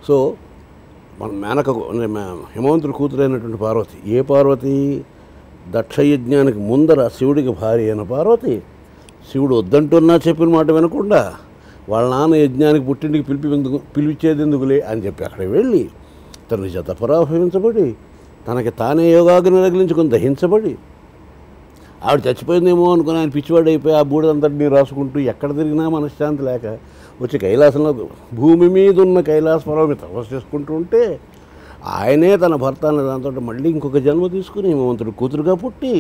So మన మేనక హిమవంతుడి కూతురైనటువంటి పార్వతి, ఏ పార్వతి? దక్షయజ్ఞానికి ముందర శివుడికి భార్య అయిన పార్వతి శివుడు వద్దంటున్నా చెప్పిన మాట వినకుండా వాళ్ళ నాన్న యజ్ఞానికి పుట్టింటికి పిలిచేది ఎందుకులే అని చెప్పి అక్కడికి వెళ్ళి తన చేత పరాభవించబడి తనకి తానే యోగాగ్ని రగిలించుకొని దహించబడి ఆవిడ చచ్చిపోయిందేమో అనుకుని ఆయన పిచ్చివాడు అయిపోయి ఆ బూడిదంతటిని రాసుకుంటూ ఎక్కడ తిరిగినా మనశ్శాంతి లేక వచ్చి కైలాసంలో భూమి మీద ఉన్న కైలాస పర్వతం మీద తపస్సు చేసుకుంటూ ఉంటే ఆయనే తన భర్త అనే దాంతో మళ్ళీ ఇంకొక జన్మ తీసుకుని హిమవంతుడు కూతురుగా పుట్టి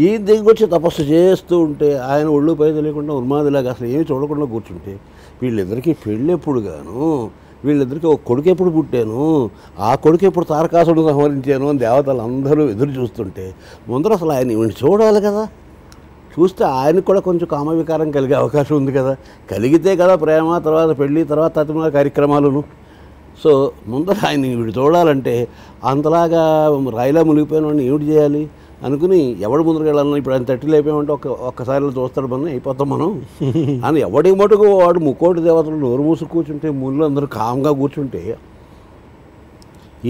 ఈ దగ్గర వచ్చి తపస్సు చేస్తూ ఉంటే ఆయన ఒళ్ళు పై తెలియకుండా ఉన్మాదిలాగా అసలు ఏమి చూడకుండా కూర్చుంటే వీళ్ళిద్దరికీ పెళ్ళి ఎప్పుడు గాను, వీళ్ళిద్దరికీ ఒక కొడుకు ఎప్పుడు పుట్టాను, ఆ కొడుకు ఎప్పుడు తారకాసుడు సంహరించాను అని దేవతలు అందరూ ఎదురు చూస్తుంటే ముందర అసలు ఆయన ఇవన్నీ చూడాలి కదా. చూస్తే ఆయనకు కూడా కొంచెం కామవికారం కలిగే అవకాశం ఉంది కదా. కలిగితే కదా ప్రేమ, తర్వాత పెళ్ళి, తర్వాత తదితర కార్యక్రమాలను. సో ముందర ఆయన వీడు చూడాలంటే అంతలాగా రాయిలా మునిగిపోయిన వాడిని ఏమిటి చేయాలి అనుకుని ఎవడు ముందరికి వెళ్ళాలన్నా ఇప్పుడు ఆయన తట్టి లేపామంటే ఒక్కసారిలో చూస్తాడు మనం అయిపోతాం మనం అని ఎవడి మటుకు వాడు ముక్కోటి దేవతలు నోరు మూసు కూర్చుంటే ముళ్ళు అందరూ కామ్గా కూర్చుంటే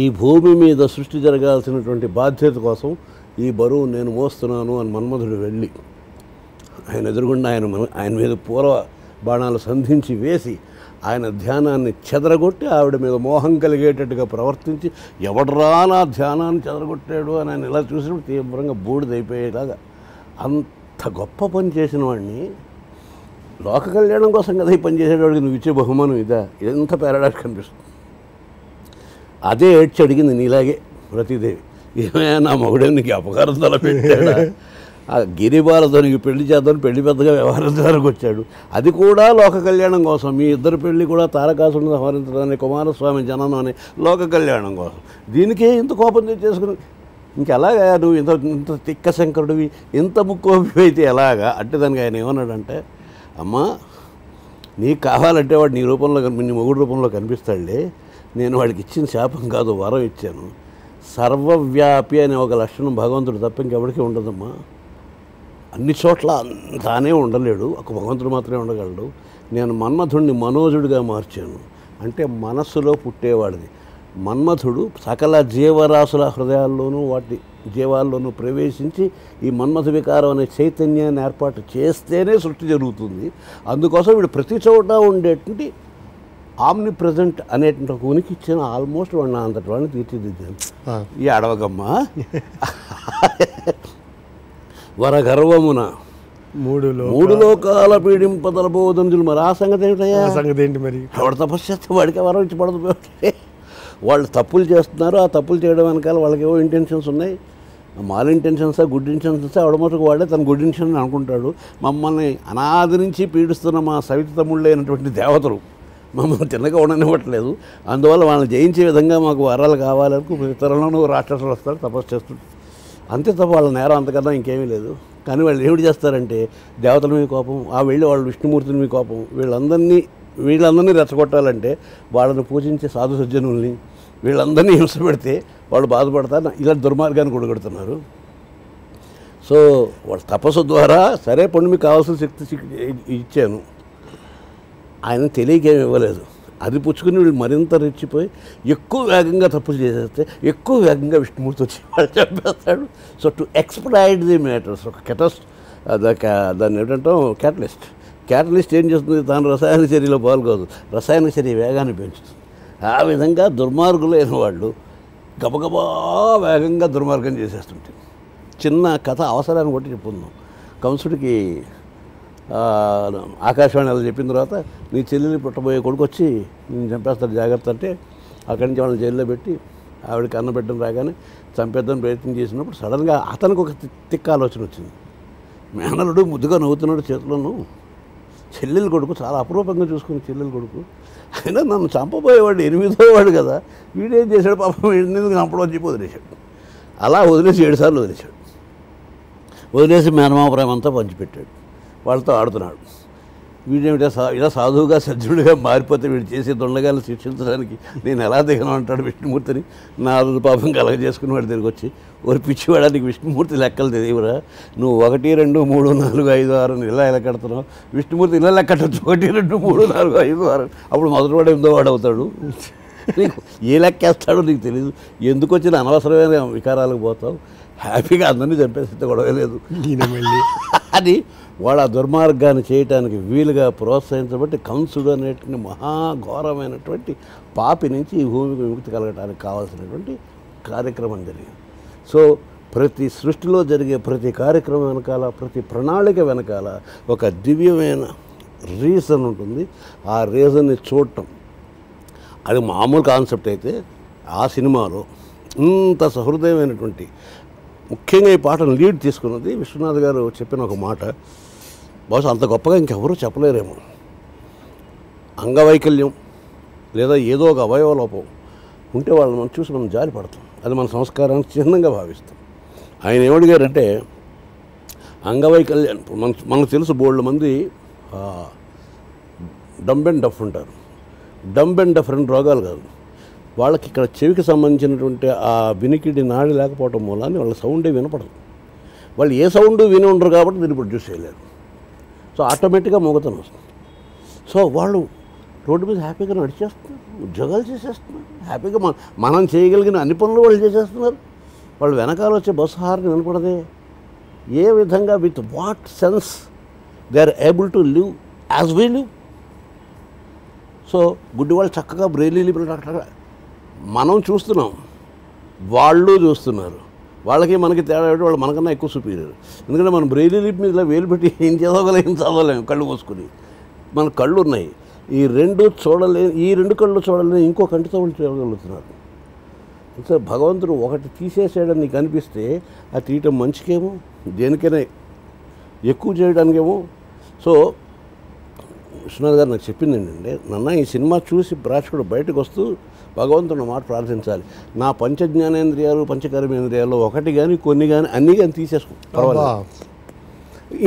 ఈ భూమి మీద సృష్టి జరగాల్సినటువంటి బాధ్యత కోసం ఈ బరువు నేను మోస్తున్నాను అని మన్మధుడు వెళ్ళి ఆయన ఎదురుగుండా ఆయన మీద పూర్వ బాణాలు సంధించి వేసి ఆయన ధ్యానాన్ని చెదరగొట్టి ఆవిడ మీద మోహం కలిగేటట్టుగా ప్రవర్తించి ఎవడరా నా ధ్యానాన్ని చెదరగొట్టాడు అని ఆయన ఇలా చూసినప్పుడు తీవ్రంగా బూడిదైపోయేలాగా అంత గొప్ప పని చేసిన వాడిని లోక కళ్యాణం కోసం కదా ఈ పని చేసేవాడికి నువ్వు ఇచ్చే బహుమానం ఇదా? ఎంత పారాడాక్స్ కనిపిస్తుంది. అదే ఏడ్చి అడిగింది నీలాగే రతీదేవి, ఏమైనా నా మగుడే నీకు అపకారం తలపెట్టాడా? ఆ గిరిబాలతో నీకు పెళ్లి చేద్దామని పెళ్లి పెద్దగా వ్యవహరించడానికి వచ్చాడు, అది కూడా లోక కళ్యాణం కోసం. మీ ఇద్దరు పెళ్లి కూడా తారకాసురుని సంహరించడానికి, కుమారస్వామి జననం అనే లోక కళ్యాణం కోసం. దీనికే ఇంత కోపం తెచ్చేసుకుని ఇంకెలాగా నువ్వు ఇంత తిక్క శంకరుడివి, ఇంత ముక్కోపి అయితే ఎలాగా అంటే దానికి ఆయన ఏమన్నాడంటే, అమ్మా నీకు కావాలంటే వాడు నీ రూపంలో నీ మొగుడు రూపంలో కనిపిస్తాడులే, నేను వాడికి ఇచ్చిన శాపం కాదు వరం ఇచ్చాను. సర్వవ్యాపి అనే ఒక లక్షణం భగవంతుడు తప్ప ఇంకెవరికి ఉండదమ్మా. అన్ని చోట్ల తానే ఉండలేడు, ఒక భగవంతుడు మాత్రమే ఉండగలడు. నేను మన్మధుడిని మనోజుడిగా మార్చాను అంటే మనస్సులో పుట్టేవాడిది. మన్మధుడు సకల జీవరాశుల హృదయాల్లోనూ వాటి జీవాల్లోనూ ప్రవేశించి ఈ మన్మథ వికారం అనే చైతన్యాన్ని ఏర్పాటు చేస్తేనే సృష్టి జరుగుతుంది. అందుకోసం వీడు ప్రతి చోట ఉండేటువంటి ఆమ్ని ప్రజెంట్ అనేటువంటి ఒక ఉనికి ఇచ్చిన ఆల్మోస్ట్ వాడిని అంతటి వాడిని తీర్చిదిద్దాను. ఈ అడవగమ్మ వరగర్వమున మూడు లోకాల పీడింపదలబోదంజులు. మరి ఆ సంగతి ఏమిటయ్యా? సంగతి ఏంటి మరి? ఎవడు తపస్సు చేస్తే వాడికి వరం ఇచ్చి పడదు. వాళ్ళు తప్పులు చేస్తున్నారు, ఆ తప్పులు చేయడం వెనకాల వాళ్ళకి ఏవో ఇంటెన్షన్స్ ఉన్నాయి. మాల్ ఇంటెన్షన్సా గుడ్ ఇంటెన్షన్సా ఎవడమటుకు వాడే తన గుడ్ ఇంటెన్షన్ అనుకుంటాడు. మమ్మల్ని అనాది నుంచి పీడిస్తున్న మా సవిత తమ్ముళ్ళు అయినటువంటి దేవతలు మమ్మల్ని తిన్నగా ఉండనివ్వట్లేదు. అందువల్ల వాళ్ళని జయించే విధంగా మాకు వరాలు కావాలని ఇతరులను రాక్షసులు వస్తారు, తపస్సు చేస్తుంటారు. అంతే తప్ప వాళ్ళ నేరం అంతకన్నా ఇంకేమీ లేదు. కానీ వాళ్ళు ఏమిటి చేస్తారంటే దేవతల మీద కోపం, ఆ వెళ్ళి వాళ్ళు విష్ణుమూర్తిని మీద కోపం, వీళ్ళందరినీ రెచ్చగొట్టాలంటే వాళ్ళని పూజించే సాధు సజ్జనుల్ని వీళ్ళందరినీ హింస పెడితే వాళ్ళు బాధపడతారు. ఇలా దుర్మార్గాన్ని కొడగొడుతున్నారు. సో వాళ్ళ తపస్సు ద్వారా సరే పండు మీకు కావాల్సిన శక్తి ఇచ్చాను, ఆయన తెలియకేమి ఇవ్వలేదు. అది పుచ్చుకుని వీళ్ళు మరింత రెచ్చిపోయి ఎక్కువ వేగంగా తప్పులు చేసేస్తే ఎక్కువ వేగంగా విష్ణుమూర్తి వచ్చి వాళ్ళు చంపేస్తాడు. So to exploit the matters ఒక దాన్ని ఏంటంటాం క్యాటలిస్ట్ ఏం చేస్తుంది? తాను రసాయన చర్యలో పాల్గొదు, రసాయన చర్య వేగాన్ని పెంచుతుంది. ఆ విధంగా దుర్మార్గులైన వాళ్ళు గబగబా వేగంగా దుర్మార్గం చేసేస్తుంటే చిన్న కథ అవసరాన్ని కొట్టి చెప్పుకుందాం. కంసుడికి ఆకాశవాణి అలా చెప్పిన తర్వాత నీ చెల్లెలు పుట్టబోయే కొడుకు వచ్చి నేను చంపేస్తాడు జాగ్రత్త అంటే అక్కడి నుంచి వాళ్ళని జైల్లో పెట్టి ఆవిడకి అన్నం పెట్టడం రాగానే చంపేద్దాం ప్రయత్నం చేసినప్పుడు సడన్గా అతనికి ఒక తిక్క ఆలోచన వచ్చింది. మేనలుడు ముద్దుగా నవ్వుతున్నాడు, చేతులను చెల్లెలు కొడుకు చాలా అపురూపంగా చూసుకుని చెల్లెలు కొడుకు అయినా నన్ను చంపబోయేవాడు 8వ వాడు కదా, వీడేం చేశాడు పాపం, వీడిని చంపడం అని చెప్పి వదిలేశాడు. అలా వదిలేసి 7 సార్లు వదిలేశాడు. వదిలేసి మేనమామ ప్రేమ అంతా పంచిపెట్టాడు, వాళ్ళతో ఆడుతున్నాడు. వీడేమిటా ఇలా సాధువుగా సజ్జుడిగా మారిపోతే వీడు చేసే దొండగాలను శిక్షించడానికి నేను ఎలా దిగను అంటాడు విష్ణుమూర్తిని. నా పాపం కలగజేసుకుని వాడి దగ్గరికి వచ్చి ఒక పిచ్చివాడానికి విష్ణుమూర్తి లెక్కలు తెలియవురా, నువ్వు 1 2 3 4 5 6 ఇలా లెక్కడుతున్నావు, విష్ణుమూర్తి ఇలా లెక్కట్టచ్చు 1 2 3 4 5 6 అప్పుడు మొదటివాడు 8వ వాడు అవుతాడు. నీకు ఏ లెక్కేస్తాడో నీకు తెలియదు, ఎందుకు వచ్చిన అనవసరమైన వికారాలకు పోతావు, హ్యాపీగా అందరినీ చంపేస్తే గొడవ లేదు అని వాడు ఆ దుర్మార్గాన్ని చేయటానికి వీలుగా ప్రోత్సహించబట్టి కంసుడు అనేటువంటి మహాఘోరమైనటువంటి పాపి నుంచి ఈ భూమికి విముక్తి కలగడానికి కావాల్సినటువంటి కార్యక్రమం జరిగింది. సో ప్రతి సృష్టిలో జరిగే ప్రతి కార్యక్రమం వెనకాల, ప్రతి ప్రణాళిక వెనకాల ఒక దివ్యమైన రీజన్ ఉంటుంది. ఆ రీజన్ని చూడటం అది మామూలు కాన్సెప్ట్ అయితే, ఆ సినిమాలో ఇంత సహృదయమైనటువంటి, ముఖ్యంగా ఈ పాటను లీడ్ తీసుకున్నది విశ్వనాథ్ గారు చెప్పిన ఒక మాట బహుశా అంత గొప్పగా ఇంకెవరూ చెప్పలేరేమో. అంగవైకల్యం లేదా ఏదో ఒక అవయవ లోపం ఉంటే వాళ్ళని మనం చూసి మనం జాలి పడతాం, అది మన సంస్కారానికి చిహ్నంగా భావిస్తాం. ఆయన ఏమడిగారంటే అంగవైకల్యం, మనకు తెలుసు బోల్డ్ మంది డంబ్ అండ్ డఫ్ ఉంటారు. డంబ్ అండ్ డఫ్ రెండు రోగాలు కాదు, వాళ్ళకి ఇక్కడ చెవికి సంబంధించినటువంటి ఆ వినికిడి నాడి లేకపోవటం మూలాన్ని వాళ్ళ సౌండే వినపడదు. వాళ్ళు ఏ సౌండ్ విని ఉండరు కాబట్టి దీన్ని ప్రొడ్యూస్ చేయలేరు. సో ఆటోమేటిక్గా మొగతనం వస్తుంది. సో వాళ్ళు రోడ్డు మీద హ్యాపీగా నడిచేస్తున్నారు, ఉద్యోగాలు చేసేస్తున్నారు, హ్యాపీగా మనం చేయగలిగిన అన్ని పనులు వాళ్ళు చేసేస్తున్నారు. వాళ్ళు వెనకాల వచ్చే బస్సు హార్న్ వినపడదే. ఏ విధంగా with what sense they are able to live as we live. So గుడ్డి వాళ్ళు చక్కగా బ్రెయిలీ మనం చూస్తున్నాం, వాళ్ళు చూస్తున్నారు. వాళ్ళకి మనకి తేడా పెట్టి వాళ్ళు మనకన్నా ఎక్కువ సుపీరియర్. ఎందుకంటే మనం బ్రెయిలీ లిప్ మీద వేలు పెట్టి ఏం చదవలేము కళ్ళు మూసుకుని. మన కళ్ళు ఉన్నాయి, ఈ రెండు కళ్ళు చూడలేని ఇంకో కంటితో వాళ్ళు చూడగలుగుతున్నారు. సో భగవంతుడు ఒకటి తీసేసాడని నీకు అనిపిస్తే అది తీయటం మంచికేమో, దేనికైనా ఎక్కువ చేయడానికేమో. సో విశ్వనాథ్ గారు నాకు చెప్పింది ఏంటంటే, నన్న ఈ సినిమా చూసి ప్రేక్షకుడు బయటకు వస్తూ భగవంతుని మాట ప్రార్థించాలి, నా పంచజ్ఞానేంద్రియాలు పంచకర్మేంద్రియాలు ఒకటి కానీ కొన్ని కానీ అన్నీ కానీ తీసేసుకో పర్వాలేదు.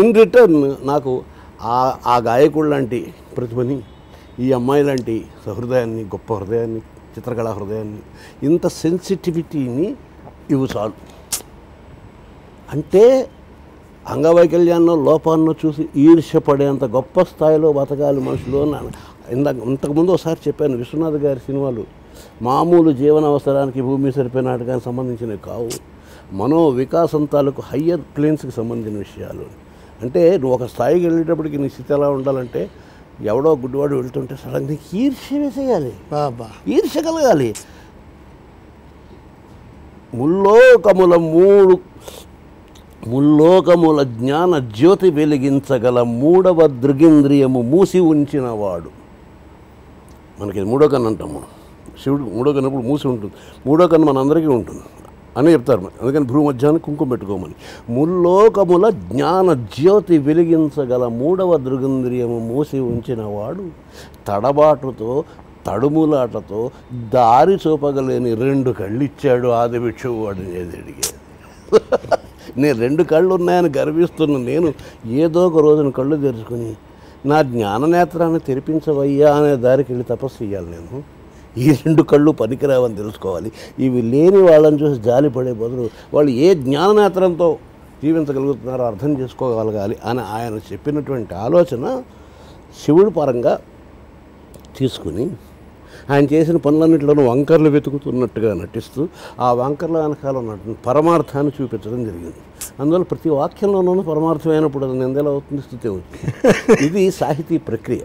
ఇన్ రిటర్న్ నాకు ఆ గాయకుడు లాంటి ప్రతిభని, ఈ అమ్మాయి లాంటి సహృదయాన్ని, గొప్ప హృదయాన్ని, చిత్రకళా హృదయాన్ని, ఇంత సెన్సిటివిటీని ఇవి చాలు. అంటే అంగవైకల్యాన్నో లోపాన్నో చూసి ఈర్ష్యపడేంత గొప్ప స్థాయిలో బతకాలి మనుషులు. ఇంతకుముందు ఒకసారి చెప్పాను, విశ్వనాథ్ గారి సినిమాలు మామూలు జీవన అవసరానికి భూమి సరిపోయిన నాటకానికి సంబంధించినవి కావు, మనో వికాసం తాలూకు హయ్యర్ ప్లేన్స్కి సంబంధించిన విషయాలు. అంటే నువ్వు ఒక స్థాయికి వెళ్ళేటప్పటికి నీ స్థితి ఎలా ఉండాలంటే, ఎవడో గుడ్డివాడు వెళ్తుంటే సడన్గా ఈర్ష్య వేసేయాలి, ఈర్ష్య కలగాలి. ముల్లోకముల జ్ఞాన జ్యోతి వెలిగించగల మూడవ దృగింద్రియము మూసి ఉంచినవాడు. మనకి మూడో కన్ను అంటాము, శివుడు మూడో కన్నప్పుడు మూసి ఉంటుంది, మూడో కన్ను మనందరికీ ఉంటుంది అని చెప్తారు. అందుకని భూమధ్యాన్ని కుంకుమ పెట్టుకోమని. ముల్లోకముల జ్ఞాన జ్యోతి వెలిగించగల మూడవ దృగింద్రియము మూసి ఉంచినవాడు తడబాటుతో తడుములాటతో దారి చూపగలేని రెండు కళ్ళు ఇచ్చాడు ఆదిభిక్షువు వాడు అడిగేది. నేను రెండు కళ్ళు ఉన్నాయని గర్విస్తున్న నేను ఏదో ఒక రోజున కళ్ళు తెరుచుకుని నా జ్ఞాననేత్రాన్ని తెరిపించవయ్యా అనే దారికి వెళ్ళి తపస్సు చేయాలి. నేను ఈ రెండు కళ్ళు పనికిరావని తెలుసుకోవాలి. ఇవి లేని వాళ్ళని చూసి జాలిపడే బదులు వాళ్ళు ఏ జ్ఞాననేత్రంతో జీవించగలుగుతున్నారో అర్థం చేసుకోగలగాలి అని ఆయన చెప్పినటువంటి ఆలోచన శివుడి పరంగా తీసుకుని ఆయన చేసిన పనులన్నింటిలోనూ వంకర్లు వెతుకుతున్నట్టుగా నటిస్తూ ఆ వంకర్ల వెనకాల ఉన్నటువంటి పరమార్థాన్ని చూపించడం జరిగింది. అందువల్ల ప్రతి వాక్యంలోనూ పరమార్థమైనప్పుడు అది నిందెలా అవుతుంది, స్థుతి అవుతుంది. ఇది సాహితీ ప్రక్రియ.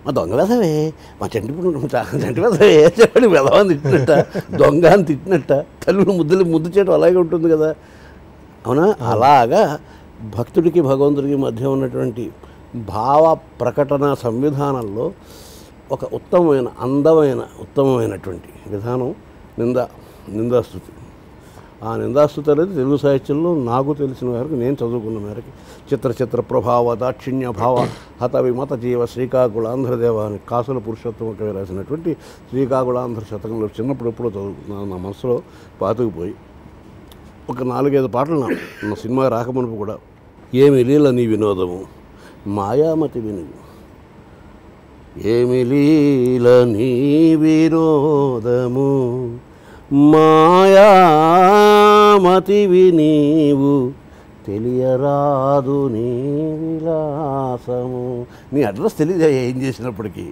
మా దొంగ వెధవే, మా చంటి వెధవే చెప్పండి, వెధవని తిట్టినట్ట, దొంగ అని తిట్టినట్ట, తల్లులు ముద్దు చేయడం అలాగే ఉంటుంది కదా. అవునా? అలాగా భక్తుడికి భగవంతుడికి మధ్య ఉన్నటువంటి భావ ప్రకటన సంవిధానంలో ఒక ఉత్తమమైనటువంటి విధానం నిందాస్తుతి. ఆ నిందాస్తుతి అనేది తెలుగు సాహిత్యంలో నాకు తెలిసిన మేరకు, నేను చదువుకున్న మేరకు చిత్ర ప్రభావ దాక్షిణ్య భావ హత విమత జీవ శ్రీకాకుళాంధ్రదేవ అని కాసుల పురుషోత్తమ కవి రాసినటువంటి శ్రీకాకుళాంధ్ర శతకంలో చిన్నప్పుడు ఎప్పుడో చదువుకున్నాను, నా మనసులో పాతుకుపోయి ఒక 4-5 పాటలు నా సినిమా రాకమునుపు కూడా. ఏమి లీల నీ వినోదము మాయామతి వినుగు, ఏమి లీల నీ వినోదము మాయామతివి నీవు, తెలియరాదు నీ విలాసము. నీ అడ్రస్ తెలియదు ఏం చేసినప్పటికీ,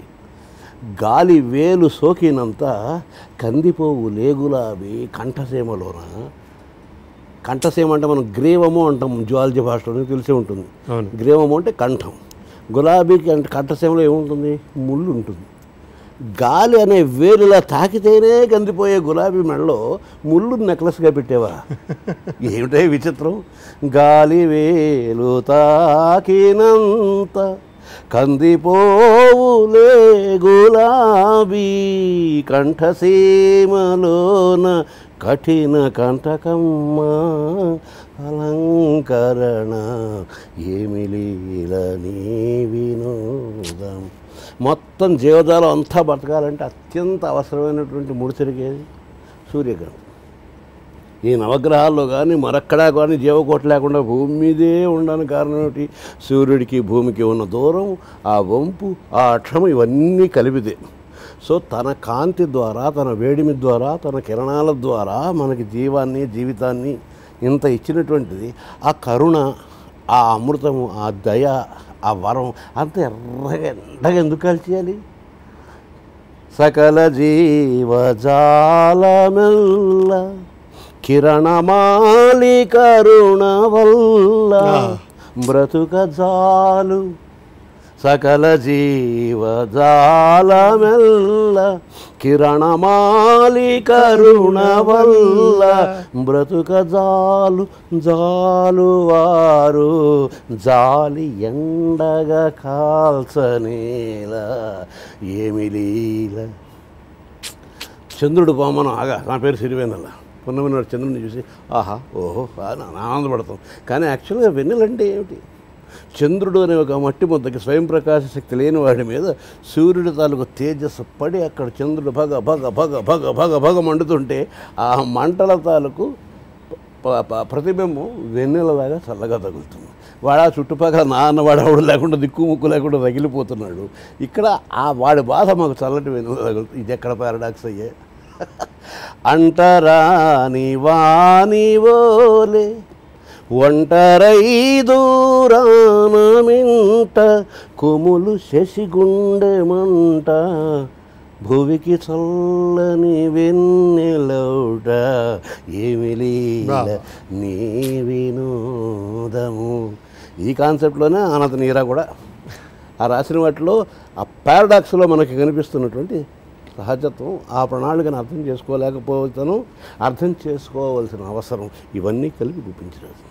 గాలి వేలు సోకినంత కందిపోవు లేగులాబీ కంఠసీమలోన. కంఠసీమ అంటే మనం గ్రీవము అంటాం జువాలజీ భాషలో, తెలిసే ఉంటుంది. గ్రీవము అంటే కంఠం. గులాబీకి అంటే కంఠసీమలో ఏముంటుంది? ముళ్ళు ఉంటుంది. గాలి అనే వేలులా తాకితేనే కందిపోయే గులాబీ మెడలో ముళ్ళు నెక్లెస్గా పెట్టేవా? ఏమిటే విచిత్రం. గాలి వేలు తాకినంత కందిపోవులే గులాబీ కంఠసీమలోన కఠిన కంటకమ్మ అలంకరణ ఏమి లీల నీ వినోదం. మొత్తం జీవజాలం అంతా బతకాలంటే అత్యంత అవసరమైనటువంటి ముడిసరికేది సూర్యగ్రహం. ఈ నవగ్రహాల్లో కానీ మరక్కడా కానీ జీవకోట లేకుండా భూమి మీదే ఉండడానికి కారణం ఏమిటి? సూర్యుడికి భూమికి ఉన్న దూరం, ఆ వంపు, ఆ అక్షరం ఇవన్నీ కలిపితే. సో తన కాంతి ద్వారా, తన వేడిమి ద్వారా, తన కిరణాల ద్వారా మనకి జీవితాన్ని ఇంత ఇచ్చినటువంటిది ఆ కరుణ, ఆ అమృతము, ఆ దయ, ఆ వరం అంత ఎండగా ఎందుకు కాల్చేయాలి? సకల జీవజాలమెల్ల కిరణమాలి కరుణ వల్ల బ్రతుక జాలు. సకల జీవజాలమెల్ల కిరణమాలి కరుణ వల్ల బ్రతుక జాలు. జాలువారు జాలి ఎండగా కాల్చనేల ఏమి లీల. చంద్రుడు పోమనం ఆగా, నా పేరు సిరివెన్నెల. పున్నమి నాడు చంద్రుడిని చూసి ఆహా ఓహో అని ఆనందపడతాం. కానీ యాక్చువల్గా వెన్నెలంటే ఏమిటి? చంద్రుడు అనే ఒక మట్టి ముద్దకి స్వయం ప్రకాశ శక్తి లేని వాడి మీద సూర్యుడి తాలూకు తేజస్సు పడి అక్కడ చంద్రుడు భగ భగ భగ భగ భగ భగ మండుతుంటే ఆ మంటల తాలూకు ప్రతిబింబం వెన్నెలలాగా చల్లగా తగులుతుంది. వాడు ఆ చుట్టుపక్కల వాడు లేకుండా దిక్కు ముక్కు లేకుండా తగిలిపోతున్నాడు. ఇక్కడ ఆ వాడి బాధ మాకు చల్లటి వెన్నెల తగులుతుంది. ఇది ఎక్కడ పారాడాక్స్ అయ్యే? అంటరాని వానివోలే ఒంటరై దూరాన మింట కొములు శశిగుండె మంట భువికి చల్లని వెన్నెలౌట ఏమి లీల నీ వినోదము. ఈ కాన్సెప్ట్లోనే అనంత నీరా కూడా ఆ రాసిన వాటిలో ఆ పారాడాక్స్లో మనకి కనిపిస్తున్నటువంటి సహజత్వం, ఆ ప్రణాళికను అర్థం చేసుకోలేకపోతాను, అర్థం చేసుకోవాల్సిన అవసరం, ఇవన్నీ కలిపి చూపించినది.